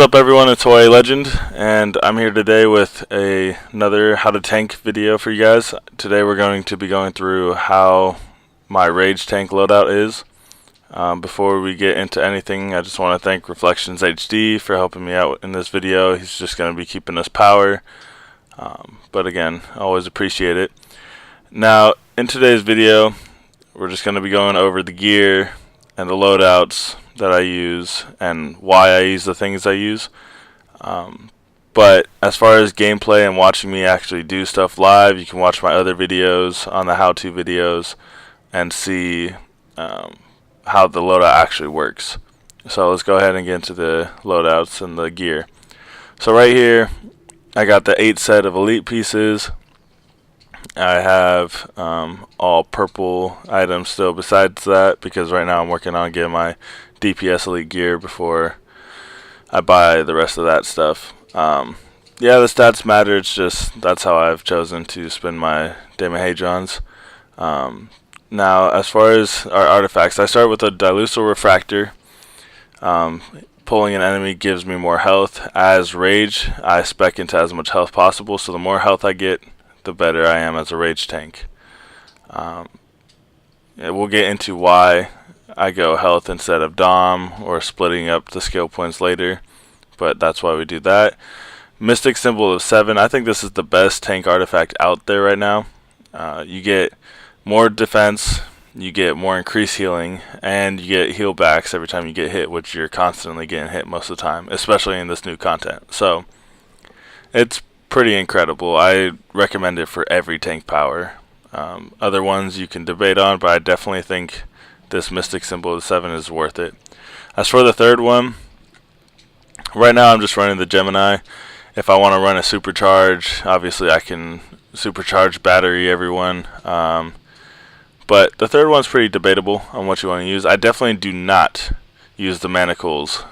up, everyone? It's Hawaii Legend, and I'm here today with another How to Tank video for you guys. Today we're going to be going through how my Rage Tank Loadout is. Before we get into anything, I just want to thank Reflections HD for helping me out in this video. He's just going to be keeping us power, but again, I always appreciate it. Now, in today's video, we're just going to be going over the gear and the loadouts that I use and why I use the things I use. But as far as gameplay and watching me actually do stuff live, you can watch my other videos on the how-to videos and see how the loadout actually works. So let's go ahead and get into the loadouts and the gear. So right here I got the 8 set of elite pieces. I have all purple items still besides that, because right now I'm working on getting my DPS elite gear before I buy the rest of that stuff. Yeah, the stats matter. It's just that's how I've chosen to spend my Bvnches. Now, as far as our artifacts, I start with a Dilucil Refractor. Pulling an enemy gives me more health. As Rage, I spec into as much health possible, so the more health I get, the better I am as a Rage Tank. We'll get into why I go health instead of Dom, or splitting up the skill points later, but that's why we do that. Mystic Symbol of 7, I think this is the best tank artifact out there right now. You get more defense, you get more increased healing, and you get heal backs every time you get hit, which you're constantly getting hit most of the time, especially in this new content. So it's pretty incredible. I recommend it for every tank power. Other ones you can debate on, but I definitely think this Mystic Symbol of 7 is worth it. As for the third one, right now I'm just running the Gemini. If I want to run a supercharge, obviously I can supercharge battery everyone. But the third one's pretty debatable on what you want to use. I definitely do not use the manacles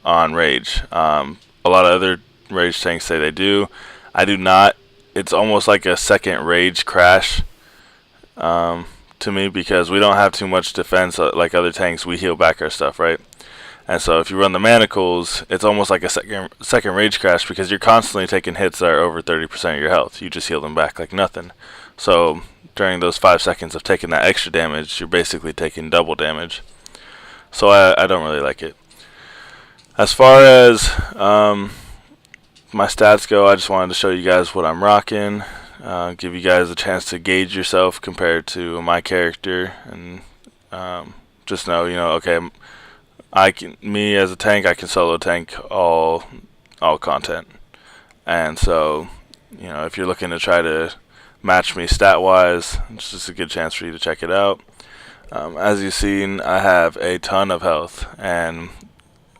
on Rage. A lot of other Rage tanks say they do. I do not. It's almost like a second Rage crash to me, because we don't have too much defense like other tanks. We heal back our stuff, right? And so if you run the manacles, it's almost like a second Rage crash, because you're constantly taking hits that are over 30% of your health. You just heal them back like nothing. So during those 5 seconds of taking that extra damage, you're basically taking double damage. So I don't really like it. As far as my stats go, I just wanted to show you guys what I'm rocking, give you guys a chance to gauge yourself compared to my character, and just know, okay, me as a tank, I can solo tank all content. And so, if you're looking to try to match me stat wise, it's just a good chance for you to check it out. As you've seen, I have a ton of health and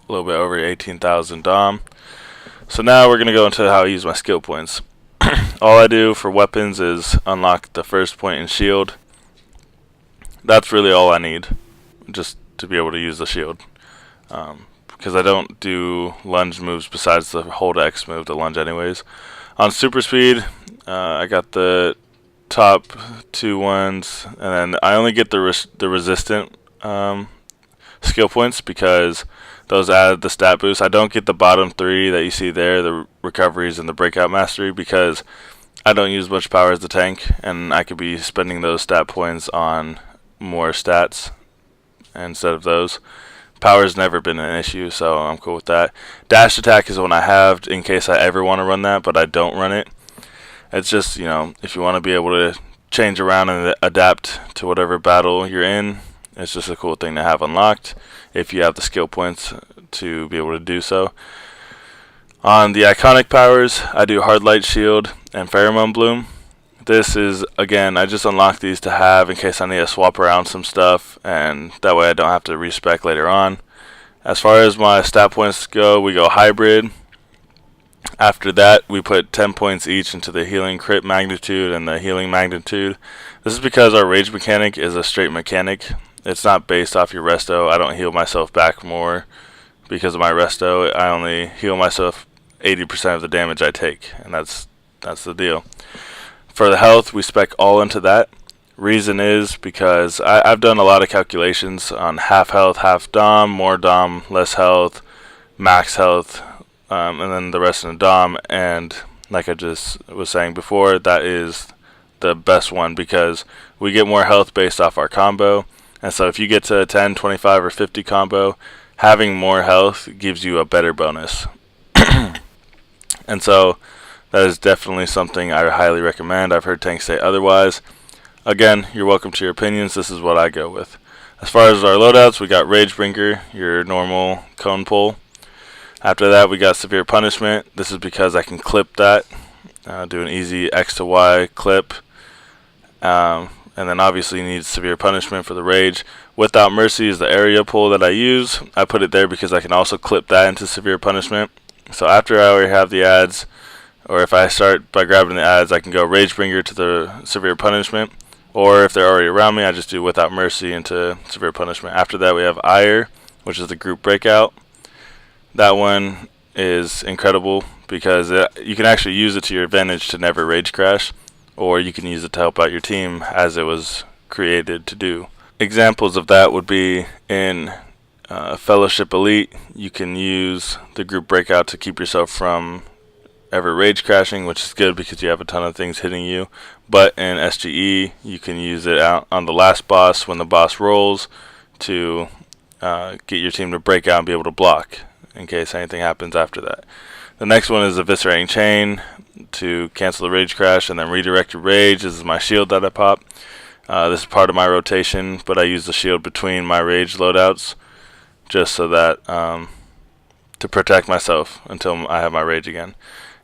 a little bit over 18,000 Dom. So now we're going to go into how I use my skill points. All I do for weapons is unlock the first point in shield. That's really all I need, just to be able to use the shield. Because I don't do lunge moves besides the hold X move to lunge anyways. On super speed, I got the top 2 ones, and then I only get the resistant skill points, because those add the stat boost. I don't get the bottom 3 that you see there, the recoveries and the breakout mastery, because I don't use much power as the tank, and I could be spending those stat points on more stats instead of those. Power's never been an issue, so I'm cool with that. Dash attack is one I have in case I ever want to run that, but I don't run it. It's just, if you want to be able to change around and adapt to whatever battle you're in, it's just a cool thing to have unlocked if you have the skill points to be able to do so. On the iconic powers, I do Hard Light Shield and Pheromone Bloom. This is, again, I just unlock these to have in case I need to swap around some stuff, and that way I don't have to respec later on. As far as my stat points go, we go Hybrid. After that, we put 10 points each into the healing crit magnitude and the healing magnitude. This is because our rage mechanic is a straight mechanic. It's not based off your resto. I don't heal myself back more because of my resto. I only heal myself 80% of the damage I take, and that's the deal. For the health, we spec all into that. Reason is because I've done a lot of calculations on half health, half Dom, more Dom, less health, max health, and then the rest in the Dom. And like I just was saying before, that is the best one because we get more health based off our combo. And so if you get to a 10, 25, or 50 combo, having more health gives you a better bonus. And so that is definitely something I highly recommend. I've heard tanks say otherwise. Again, you're welcome to your opinions. This is what I go with. As far as our loadouts, we got Rage Bringer, your normal cone pull. After that, we got Severe Punishment. This is because I can clip that, do an easy X to Y clip. And then obviously you need Severe Punishment for the Rage. Without Mercy is the area pull that I use. I put it there because I can also clip that into Severe Punishment. So after I already have the ads, or if I start by grabbing the ads, I can go Rage Bringer to the Severe Punishment. Or if they're already around me, I just do Without Mercy into Severe Punishment. After that, we have Ire, which is the group breakout. That one is incredible because you can actually use it to your advantage to never rage crash, or you can use it to help out your team as it was created to do. Examples of that would be in Fellowship Elite. You can use the group breakout to keep yourself from ever rage crashing, which is good because you have a ton of things hitting you. But in SGE, you can use it out on the last boss when the boss rolls to get your team to break out and be able to block in case anything happens after that. The next one is Eviscerating Chain to cancel the rage crash and then redirect your rage. This is my shield that I pop. This is part of my rotation, but I use the shield between my rage loadouts just so that to protect myself until I have my rage again.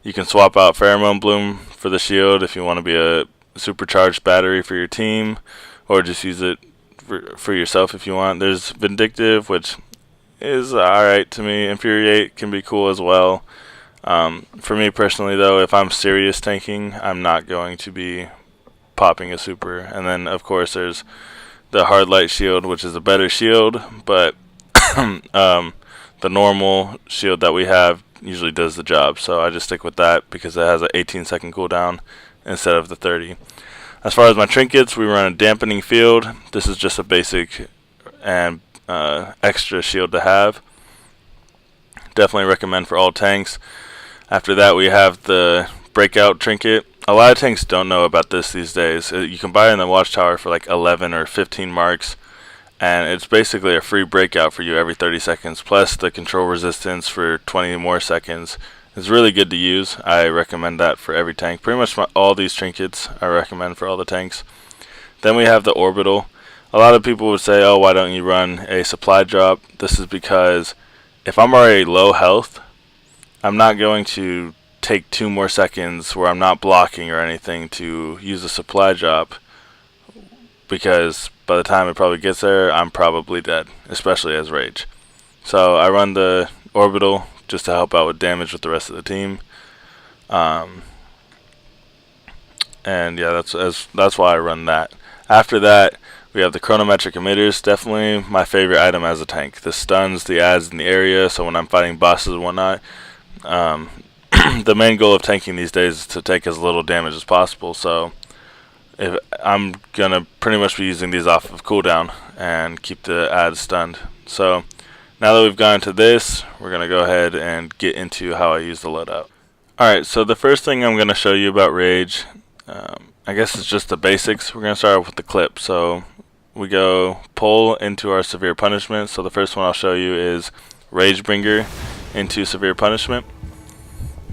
You can swap out Pheromone Bloom for the shield if you want to be a supercharged battery for your team, or just use it for yourself if you want. There's Vindictive, which is alright to me. Infuriate can be cool as well. For me personally though, if I'm serious tanking, I'm not going to be popping a super. And then of course there's the Hard Light Shield, which is a better shield, but the normal shield that we have usually does the job, so I just stick with that because it has an 18-second cooldown instead of the 30. As far as my trinkets, we run a Dampening Field. This is just a basic and extra shield to have. Definitely recommend for all tanks. After that, we have the Breakout Trinket. A lot of tanks don't know about this these days. You can buy it in the Watchtower for like 11 or 15 marks. And it's basically a free breakout for you every 30 seconds, plus the control resistance for 20 more seconds. It's really good to use. I recommend that for every tank. Pretty much all these trinkets I recommend for all the tanks. Then we have the Orbital. A lot of people would say, oh, why don't you run a supply drop? This is because if I'm already low health, I'm not going to take 2 more seconds where I'm not blocking or anything to use a supply drop, because by the time it probably gets there, I'm probably dead, especially as Rage. So I run the Orbital just to help out with damage with the rest of the team. And yeah, that's why I run that. After that, we have the Chronometric Emitters. Definitely my favorite item as a tank. This stuns the ads in the area, so when I'm fighting bosses and whatnot, the main goal of tanking these days is to take as little damage as possible. So if I'm gonna pretty much be using these off of cooldown and keep the ads stunned. So now that we've gone into this, we're gonna go ahead and get into how I use the loadout. Alright, so the first thing I'm gonna show you about Rage, I guess it's just the basics. We're gonna start off with the clip. So we go pull into our Severe Punishment. So the first one I'll show you is Rage Bringer into Severe Punishment.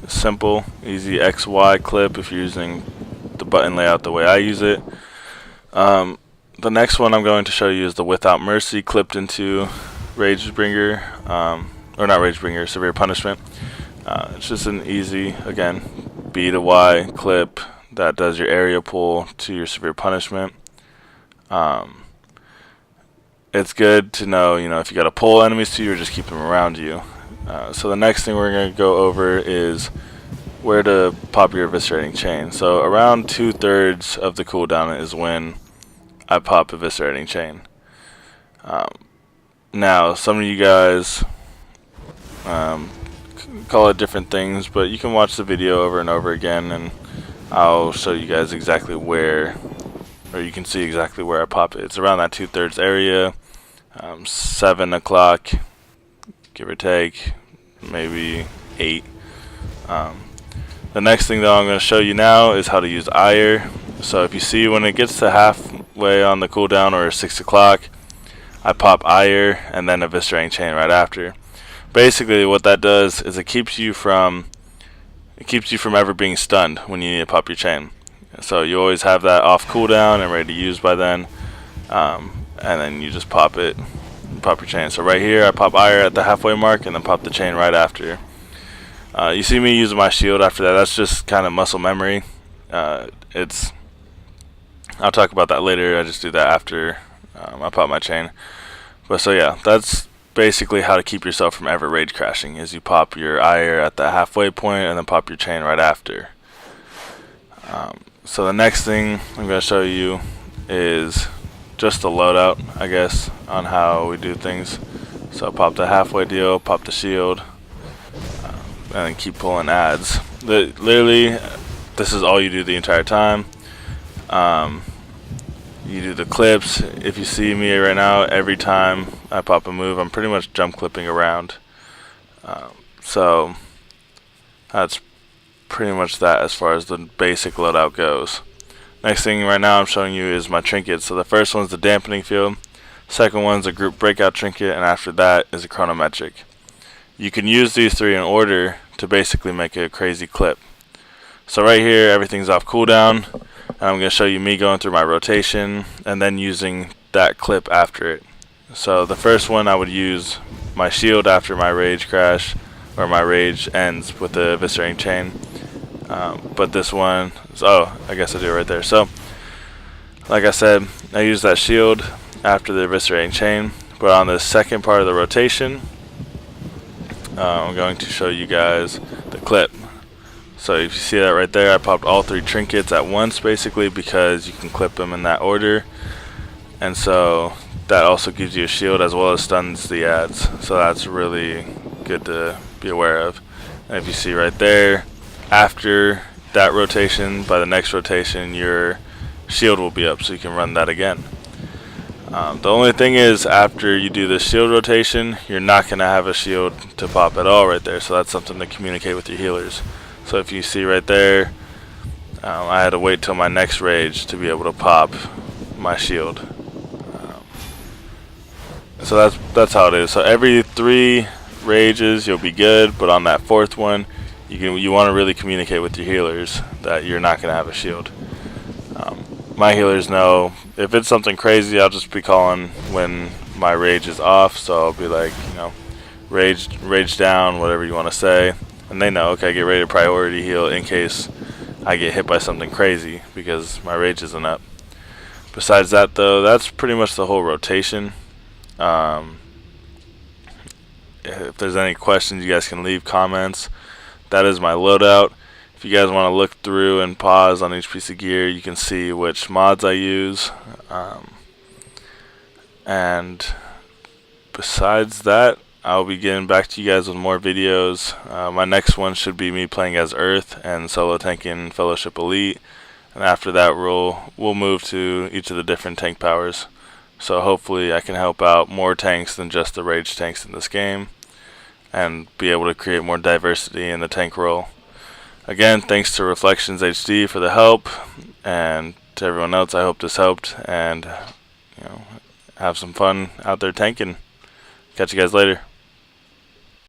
Simple, easy XY clip if you're using the button layout the way I use it. The next one I'm going to show you is the Without Mercy clipped into Rage Bringer, or not Rage Bringer, Severe Punishment. It's just an easy, again, B to Y clip that does your area pull to your Severe Punishment. It's good to know, if you got to pull enemies to you or just keep them around you. So the next thing we're going to go over is where to pop your Eviscerating Chain. So around 2/3 of the cooldown is when I pop Eviscerating Chain. Now, some of you guys call it different things, but you can watch the video over and over again and I'll show you guys exactly where, or you can see exactly where I pop it. It's around that 2/3 area, 7 o'clock, give or take, maybe 8. The next thing though I'm going to show you now is how to use ire. So if you see when it gets to halfway on the cooldown or 6 o'clock, I pop ire and then eviscerating chain right after. Basically what that does is it keeps you from ever being stunned when you need to pop your chain. So you always have that off cooldown and ready to use by then, and then you just pop it, pop your chain. So right here I pop ire at the halfway mark and then pop the chain right after. You see me using my shield after that. That's just kind of muscle memory. I'll talk about that later. I just do that after I pop my chain. But so yeah, that's basically how to keep yourself from ever rage crashing, is you pop your ire at the halfway point and then pop your chain right after. So the next thing I'm going to show you is just the loadout, I guess, on how we do things. So pop the halfway deal, pop the shield, and then keep pulling adds. Literally, this is all you do the entire time. You do the clips. If you see me right now, every time I pop a move, I'm pretty much jump clipping around. So that's pretty much that as far as the basic loadout goes. Next thing right now I'm showing you is my trinkets. So the first one's the dampening field, second one's a group breakout trinket, and after that is a chronometric. You can use these three in order to basically make a crazy clip. So right here everything's off cooldown, and I'm going to show you me going through my rotation and then using that clip after it. So the first one I would use my shield after my rage crash, or my rage ends with the eviscerating chain. But this one, I guess I do it right there. So like I said, I use that shield after the eviscerating chain, but on the second part of the rotation, I'm going to show you guys the clip. So if you see that right there, I popped all three trinkets at once, basically, because you can clip them in that order, and so that also gives you a shield as well as stuns the adds. So that's really good to be aware of. And if you see right there, after that rotation, by the next rotation, your shield will be up, so you can run that again. The only thing is, after you do the shield rotation, you're not going to have a shield to pop at all right there, so that's something to communicate with your healers. So if you see right there, I had to wait till my next rage to be able to pop my shield. So that's how it is. So every 3 rages you'll be good, but on that 4th one, you want to really communicate with your healers that you're not going to have a shield. My healers know if it's something crazy, I'll just be calling when my rage is off. So I'll be like, rage down, whatever you want to say, and they know, okay, get ready to priority heal in case I get hit by something crazy because my rage isn't up. Besides that though, that's pretty much the whole rotation. If there's any questions, you guys can leave comments. That is my loadout. If you guys want to look through and pause on each piece of gear, you can see which mods I use. And besides that, I'll be getting back to you guys with more videos. My next one should be me playing as Earth and solo tanking Fellowship Elite. And after that, we'll move to each of the different tank powers. So hopefully I can help out more tanks than just the rage tanks in this game, and be able to create more diversity in the tank role. Again, thanks to Reflections HD for the help, and to everyone else, I hope this helped, and have some fun out there tanking. Catch you guys later.